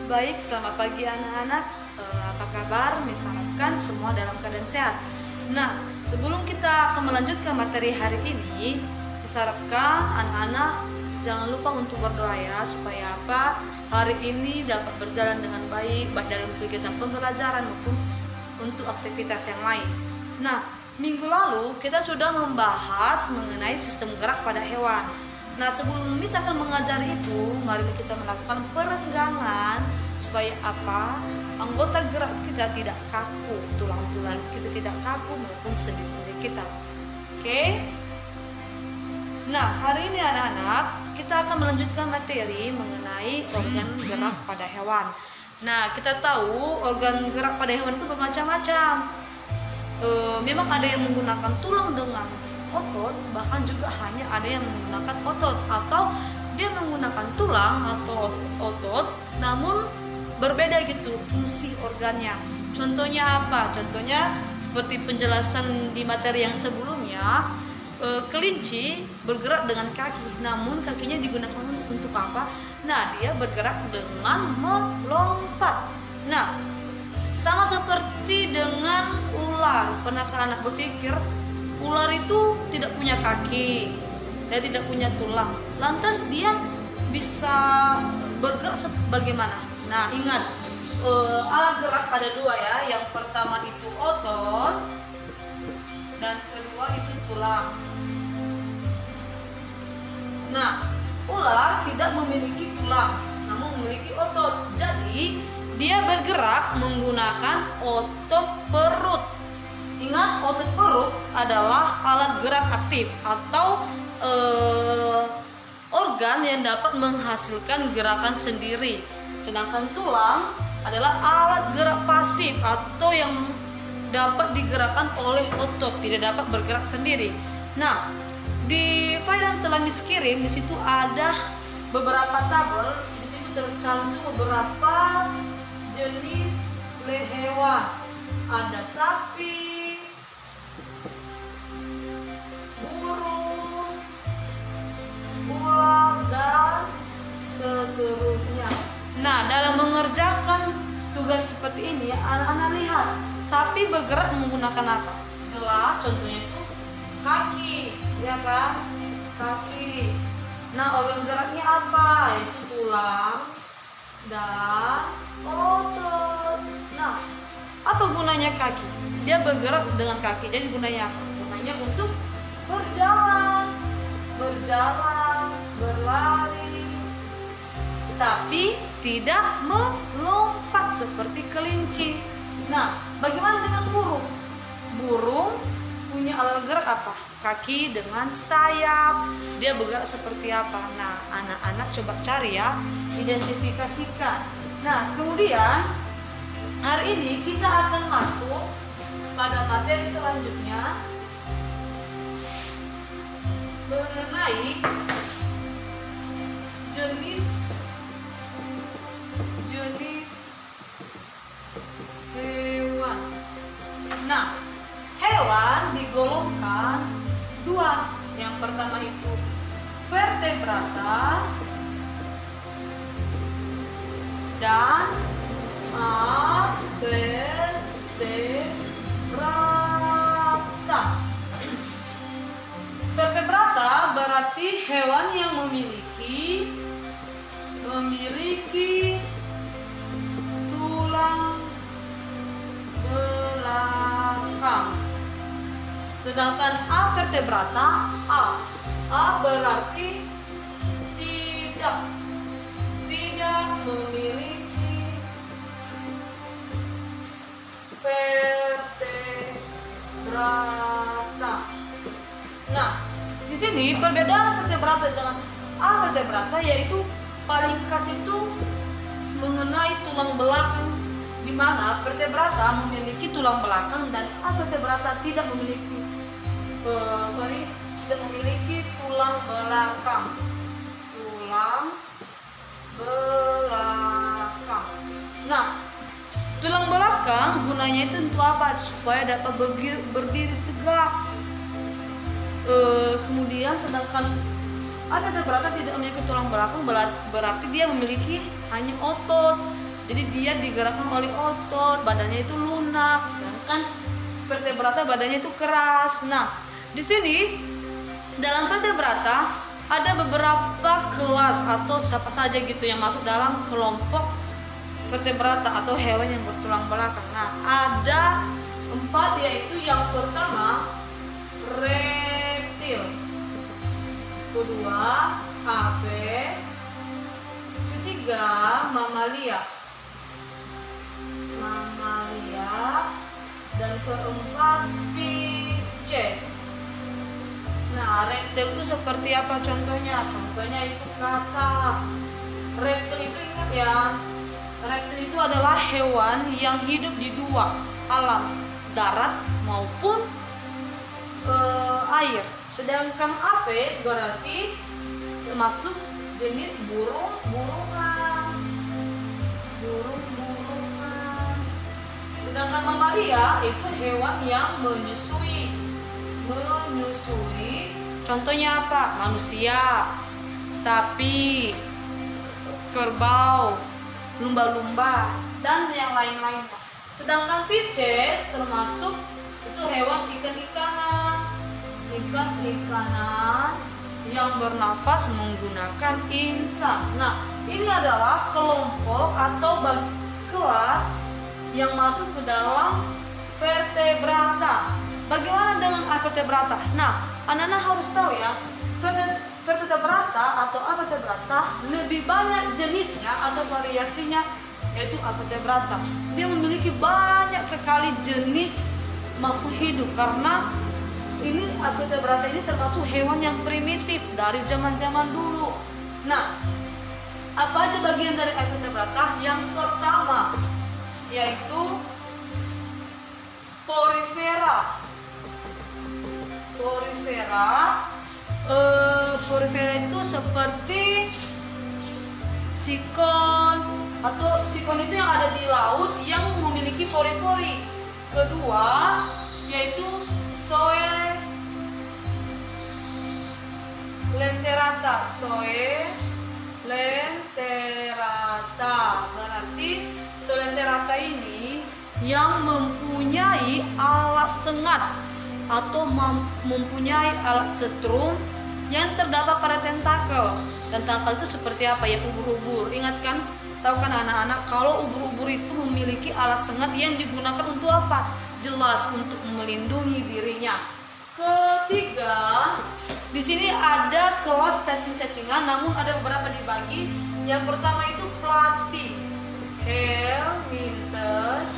Baik, selamat pagi anak-anak. Apa kabar? Misalkan semua dalam keadaan sehat. Nah, sebelum kita akan melanjutkan materi hari ini, diharapkan anak-anak jangan lupa untuk berdoa ya, supaya apa? Hari ini dapat berjalan dengan baik dalam kegiatan pembelajaran maupun untuk aktivitas yang lain. Nah, minggu lalu kita sudah membahas mengenai sistem gerak pada hewan. Nah, sebelum misalkan mengajar itu, mari kita melakukan perenggangan supaya apa? Anggota gerak kita tidak kaku, tulang-tulang kita tidak kaku maupun sendi-sendi kita. Oke? Nah, hari ini anak-anak kita akan melanjutkan materi mengenai organ gerak pada hewan. Nah, kita tahu organ gerak pada hewan itu bermacam-macam. Memang ada yang menggunakan tulang dengan otot, bahkan juga hanya ada yang menggunakan otot atau dia menggunakan tulang atau otot namun berbeda gitu fungsi organnya. Contohnya apa? Contohnya seperti penjelasan di materi yang sebelumnya, kelinci bergerak dengan kaki, namun kakinya digunakan untuk apa? Nah, dia bergerak dengan melompat. Nah, sama seperti dengan ular. Pernahkah anak berpikir ular itu tidak punya kaki dan tidak punya tulang, lantas dia bisa bergerak bagaimana? Nah, ingat, alat gerak ada dua ya. Yang pertama itu otot dan kedua itu tulang. Nah, ular tidak memiliki tulang namun memiliki otot, jadi dia bergerak menggunakan otot perut. Ingat, otot perut adalah alat gerak aktif atau organ yang dapat menghasilkan gerakan sendiri. Sedangkan tulang adalah alat gerak pasif atau yang dapat digerakkan oleh otot, tidak dapat bergerak sendiri. Nah, di file yang telah Miss kirim di situ ada beberapa tabel. Di situ tercantum beberapa jenis hewan. Ada sapi, burung, ular, dan seterusnya. Nah, dalam mengerjakan tugas seperti ini, anak-anak lihat sapi bergerak menggunakan apa? Jelas, contohnya itu kaki, ya kan? Kaki. Nah, organ geraknya apa? Yaitu tulang dan otot. Nah, apa gunanya kaki? Dia bergerak dengan kaki. Jadi gunanya apa? Gunanya untuk berjalan, berlari, tapi tidak melompat seperti kelinci. Nah, bagaimana dengan burung? Burung punya alat gerak apa? Kaki dengan sayap. Dia bergerak seperti apa? Nah, anak-anak coba cari ya, identifikasikan. Nah, kemudian hari ini kita akan masuk pada materi selanjutnya mengenai jenis hewan. Nah, hewan digolongkan dua. Yang pertama itu vertebrata dan vertebrata. Vertebrata berarti hewan yang memiliki tulang belakang. Sedangkan avertebrata, A berarti tidak memiliki vertebrata. Nah, di sini perbedaan vertebrata dengan avertebrata yaitu paling khas itu mengenai tulang belakang, di mana vertebrata memiliki tulang belakang dan avertebrata tidak memiliki tulang belakang. Nah, tulang belakang gunanya itu untuk apa? Supaya dapat berdiri tegak. Kemudian sedangkan vertebrata tidak memiliki tulang belakang, berarti dia memiliki hanya otot. Jadi dia digerakkan oleh otot, badannya itu lunak, sedangkan vertebrata badannya itu keras. Nah, di sini dalam vertebrata ada beberapa kelas atau siapa saja gitu yang masuk dalam kelompok vertebrata atau hewan yang bertulang belakang. Nah, ada 4, yaitu yang pertama reptil, kedua aves, ketiga mamalia, dan keempat Pisces. Nah, reptil itu seperti apa contohnya? Contohnya itu kata reptil itu, ingat ya, reptil itu adalah hewan yang hidup di 2 alam, darat maupun air. Sedangkan aves berarti termasuk jenis burung-burungan. Sedangkan mamalia itu hewan yang menyusui. Contohnya apa? Manusia, sapi, kerbau, lumba-lumba, dan yang lain-lainnya. Sedangkan Pisces termasuk itu hewan ikan-ikanan yang bernafas menggunakan insang. Nah, ini adalah kelompok atau kelas yang masuk ke dalam vertebrata. Bagaimana dengan avertebrata? Nah, anak-anak harus tahu ya, vertebrata atau avertebrata lebih banyak jenisnya atau variasinya, yaitu avertebrata. Dia memiliki banyak sekali jenis makhluk hidup, karena ini avertebrata ini termasuk hewan yang primitif dari zaman-zaman dulu. Nah, apa aja bagian dari avertebrata? Yang pertama yaitu porifera. Porifera itu seperti sikon, atau sikon itu yang ada di laut yang memiliki pori-pori. Kedua yaitu Soelenterata. Berarti Soelenterata ini yang mempunyai alat sengat atau mempunyai alat setrum yang terdapat pada tentakel. Tentakel itu seperti apa ya? Ubur-ubur. Ingat kan? Tahu kan anak-anak, kalau ubur-ubur itu memiliki alat sengat yang digunakan untuk apa? Jelas untuk melindungi dirinya. Ketiga, di sini ada kelas cacing-cacingan, namun ada beberapa dibagi. Yang pertama itu platy, Helminthus.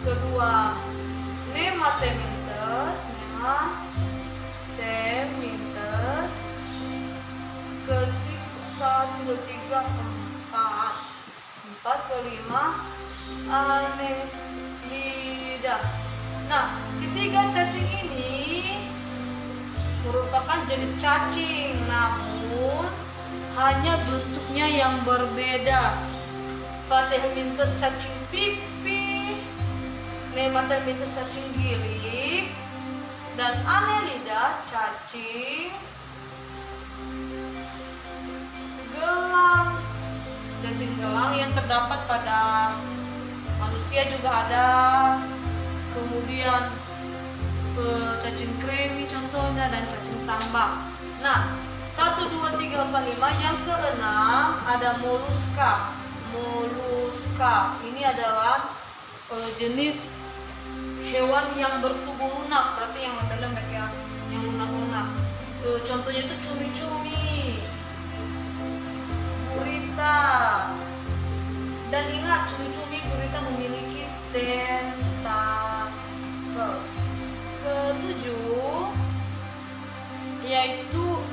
Kedua, Nemateminthus. Ketiga, 1, 2, 3, 4. Kelima, Annelida. Nah, ketiga cacing ini merupakan jenis cacing, namun hanya bentuknya yang berbeda. Platyhelminthes cacing pipi, Nemateminthus cacing gilik, dan Annelida cacing gelang. Cacing gelang yang terdapat pada manusia juga ada. Kemudian cacing kremi contohnya, dan cacing tambang. Nah, 1, 2, 3, 4, 5. Yang keenam ada moluska. Ini adalah jenis hewan yang bertubuh lunak, berarti yang lembek ya, yang lunak-lunak. Contohnya itu cumi-cumi, gurita. Dan ingat, cumi-cumi gurita memiliki tentakel. Ketujuh yaitu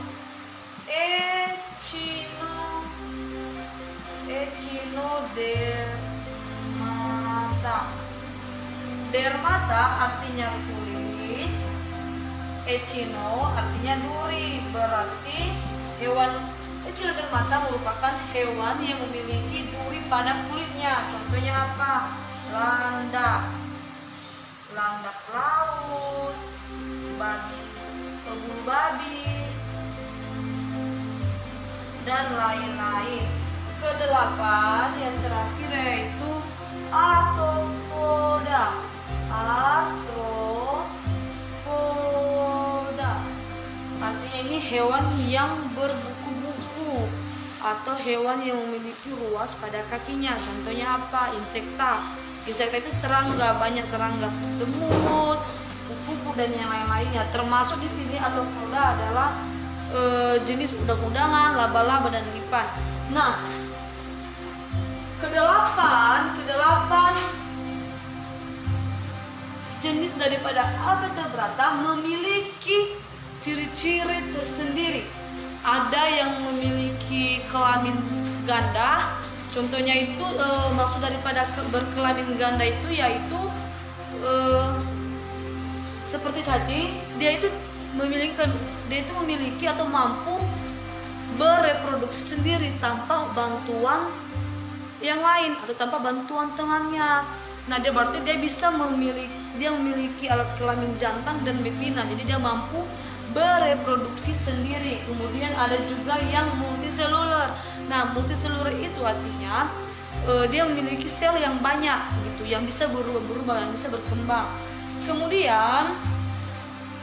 Echinodermata. Dermata artinya kulit, echino artinya duri. Berarti hewan Echinodermata merupakan hewan yang memiliki duri pada kulitnya. Contohnya apa? Landak laut, bulu babi, dan lain-lain. Kedelapan yang terakhir yaitu arthropoda. Arthropoda artinya ini hewan yang berbuku-buku atau hewan yang memiliki ruas pada kakinya. Contohnya apa? Insekta. Insekta itu serangga, banyak serangga, semut, kupu-kupu dan yang lain-lainnya. Termasuk di sini arthropoda adalah jenis udang-udangan, laba-laba dan lipan. Nah, kedelapan jenis daripada Avertebrata memiliki ciri-ciri tersendiri. Ada yang memiliki kelamin ganda. Contohnya itu maksud daripada berkelamin ganda itu yaitu seperti cacing, dia itu memiliki atau mampu bereproduksi sendiri tanpa bantuan yang lain atau tanpa bantuan temannya. Nah, dia berarti dia memiliki alat kelamin jantan dan betina, jadi dia mampu bereproduksi sendiri. Kemudian ada juga yang multiseluler. Nah, multiseluler itu artinya dia memiliki sel yang banyak gitu, yang bisa berubah-ubah, yang bisa berkembang. Kemudian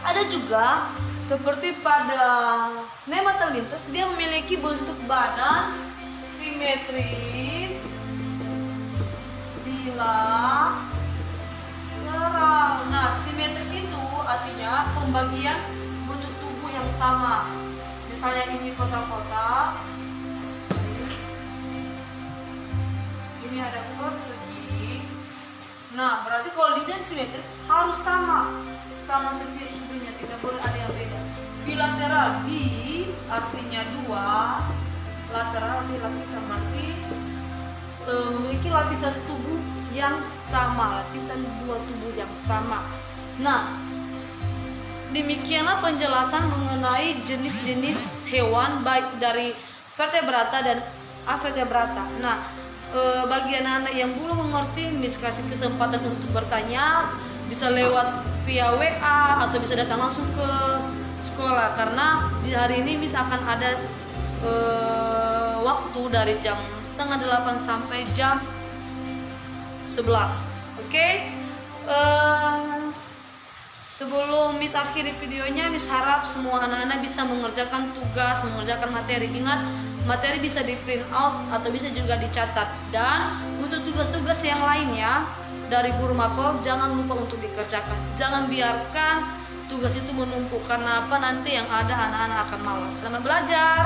ada juga seperti pada Nematelintes, dia memiliki bentuk badan simetris bilateral. Nah, simetris itu artinya pembagian bentuk tubuh yang sama. Misalnya ini kotak-kotak, ini ada persegi. Nah, berarti kalau dilihat simetris harus sama setiap sudutnya, tidak boleh ada yang beda. Bilateral, bi artinya dua, lateral di lapisan berarti memiliki lapisan tubuh yang sama, lapisan dua tubuh yang sama. Nah, demikianlah penjelasan mengenai jenis-jenis hewan baik dari vertebrata dan avertebrata. Nah, bagi anak-anak yang belum mengerti, Miss kasih kesempatan untuk bertanya, bisa lewat via WA atau bisa datang langsung ke sekolah, karena di hari ini Miss akan ada waktu dari jam 7:30 sampai jam 11. Oke? Sebelum Miss akhiri videonya, Miss harap semua anak-anak bisa mengerjakan tugas, mengerjakan materi. Ingat, materi bisa di print out atau bisa juga dicatat. Dan untuk tugas-tugas yang lainnya dari guru mapel jangan lupa untuk dikerjakan. Jangan biarkan tugas itu menumpuk, karena apa? Nanti yang ada anak-anak akan malas. Selamat belajar.